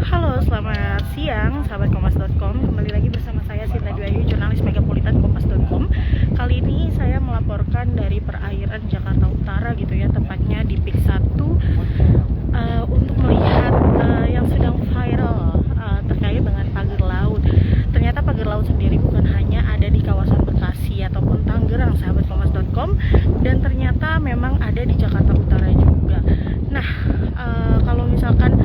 Halo, selamat siang sahabat kompas.com. Kembali lagi bersama saya Sinta Dwi, jurnalis Megapolitan kompas.com. Kali ini saya melaporkan dari perairan Jakarta Utara gitu ya, tepatnya di Pik 1 untuk melihat yang sedang viral terkait dengan pagar laut. Ternyata pagar laut sendiri bukan hanya ada di kawasan Bekasi ataupun Tangerang sahabat kompas.com, dan ternyata memang ada di Jakarta Utara juga. Nah, kalau misalkan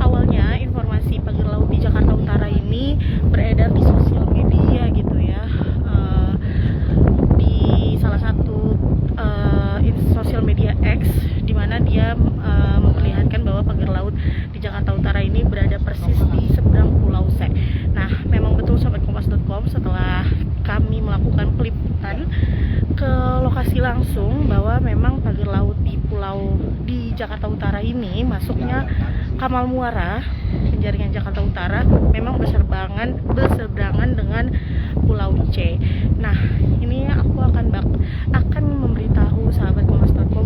awalnya informasi pagar laut di Jakarta Utara ini beredar di sosial media gitu ya, di salah satu sosial media X, di mana dia memperlihatkan bahwa pagar laut di Jakarta Utara ini berada persis di seberang Pulau C. Nah, memang betul sahabat kompas.com, setelah kami melakukan peliputan ke lokasi langsung bahwa memang pagar laut di Jakarta Utara ini masuknya Kamal Muara, penjaringan Jakarta Utara, memang berseberangan dengan Pulau C. Nah, ini aku akan memberitahu sahabat kompas.com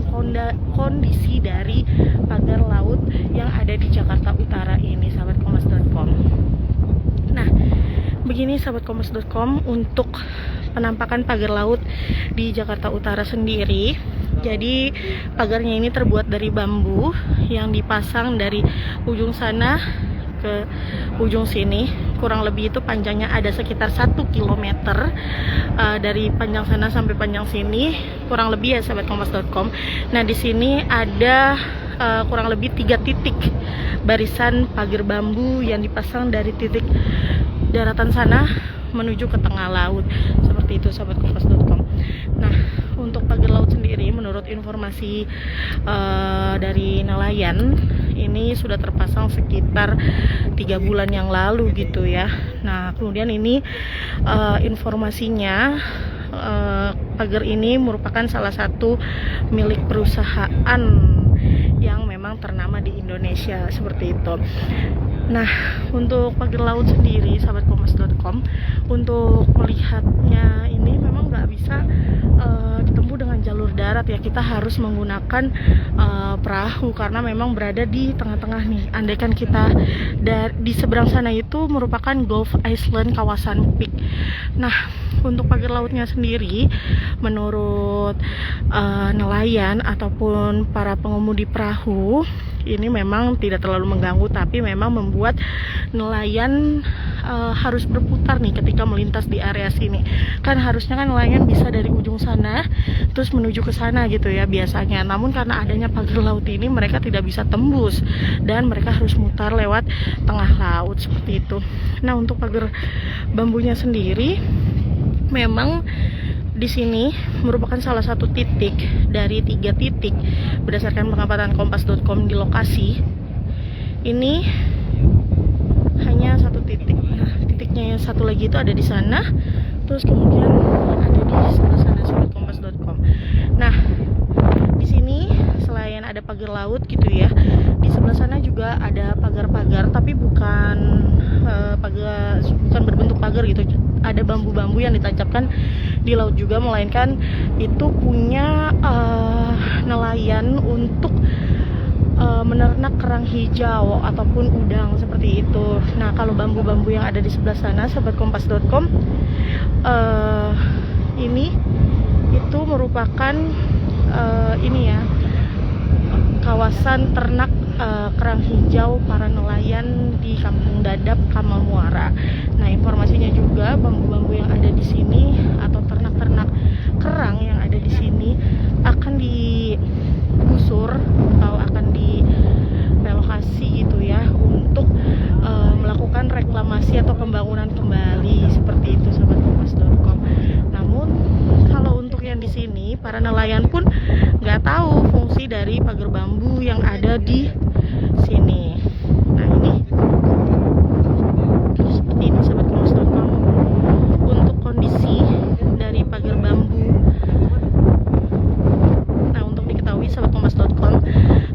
kondisi dari pagar laut yang ada di Jakarta Utara ini sahabat kompas.com. Nah, begini sahabat kompas.com untuk penampakan pagar laut di Jakarta Utara sendiri. Jadi pagarnya ini terbuat dari bambu yang dipasang dari ujung sana ke ujung sini. Kurang lebih itu panjangnya ada sekitar 1 km, dari panjang sana sampai panjang sini, kurang lebih ya sahabat kompas.com. Nah, di sini ada kurang lebih 3 titik barisan pagar bambu yang dipasang dari titik daratan sana menuju ke tengah laut, seperti itu sahabat kompas.com. Nah, untuk pagar laut sendiri menurut informasi dari nelayan ini sudah terpasang sekitar 3 bulan yang lalu gitu ya. Nah, kemudian ini informasinya pagar ini merupakan salah satu milik perusahaan yang memang ternama di Indonesia, seperti itu. Nah, untuk pagar laut sendiri sahabat kompas.com, untuk melihatnya ini memang nggak bisa ditempuh dengan jalur darat ya, kita harus menggunakan perahu karena memang berada di tengah-tengah nih. Andaikan kita di seberang sana itu merupakan Gulf Island, kawasan Pik. Nah, untuk pagar lautnya sendiri menurut nelayan ataupun para pengemudi perahu ini memang tidak terlalu mengganggu, tapi memang membuat nelayan harus berputar nih ketika melintas di area sini. Kan harusnya kan nelayan bisa dari ujung sana terus menuju ke sana gitu ya biasanya. Namun karena adanya pagar laut ini mereka tidak bisa tembus dan mereka harus mutar lewat tengah laut, seperti itu. Nah, untuk pagar bambunya sendiri memang di sini merupakan salah satu titik dari 3 titik berdasarkan pengamatan kompas.com di lokasi. Ini hanya 1 titik. Nah, titiknya yang satu lagi itu ada di sana, terus kemudian ada di sebelah sana sahabat kompas.com. Nah, di sini selain ada pagar laut gitu ya, di sebelah sana juga ada pagar-pagar, tapi bukan berbentuk pagar gitu. Ada bambu-bambu yang ditancapkan di laut juga, melainkan itu punya nelayan untuk menernak kerang hijau ataupun udang, seperti itu. Nah, kalau bambu-bambu yang ada di sebelah sana sahabat kompas.com, ini itu merupakan ini ya, kawasan ternak kerang hijau para nelayan di Kampung Dadap, Kamal Muara. Nah, informasinya juga bambu-bambu yang ada di sini atau ternak-ternak kerang yang ada di sini akan digusur atau akan direlokasi gitu ya, untuk melakukan reklamasi atau pembangunan kembali, seperti itu sahabat kompas.com. Namun kalau untuk yang di sini para nelayan pun nggak tahu fungsi dari pagar bambu yang ada di sini. Nah, ini seperti ini sahabat kompas.com untuk kondisi dari pagar bambu. Nah, untuk diketahui sahabat kompas.com,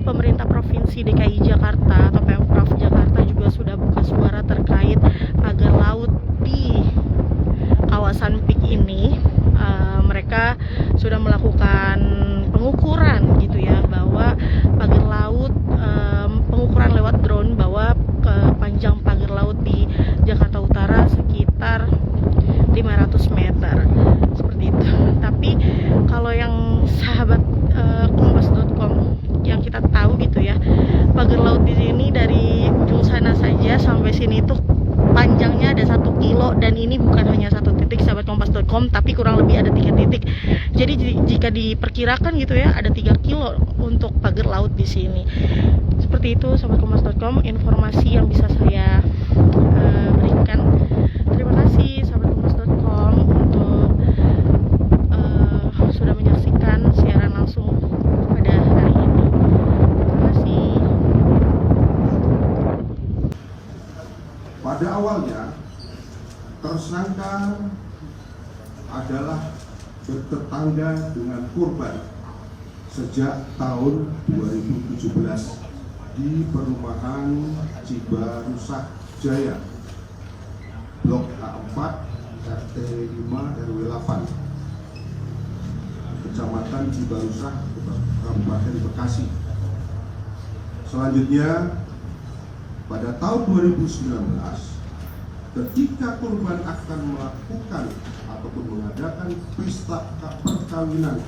pemerintah Provinsi DKI Jakarta atau Pemprov Jakarta juga sudah buka suara terkait pagar laut di kawasan Pik ini. Mereka sudah melakukan pengukuran gitu ya, bahwa pagar laut kompas.com, tapi kurang lebih ada 3 titik. Jadi jika diperkirakan gitu ya, ada 3 kilo untuk pagar laut di sini. Seperti itu sobat kompas.com, informasi yang bisa saya berikan. Terima kasih sobat kompas.com untuk sudah menyaksikan siaran langsung pada hari ini. Terima kasih. Pada awalnya, tersangka adalah bertetangga dengan korban sejak tahun 2017 di perumahan Cibarusah Jaya, Blok A4, RT 5 RW 8, Kecamatan Cibarusah, Kabupaten Bekasi. Selanjutnya, pada tahun 2019, ketika korban akan melakukan ataupun mengadakan pesta perkawinan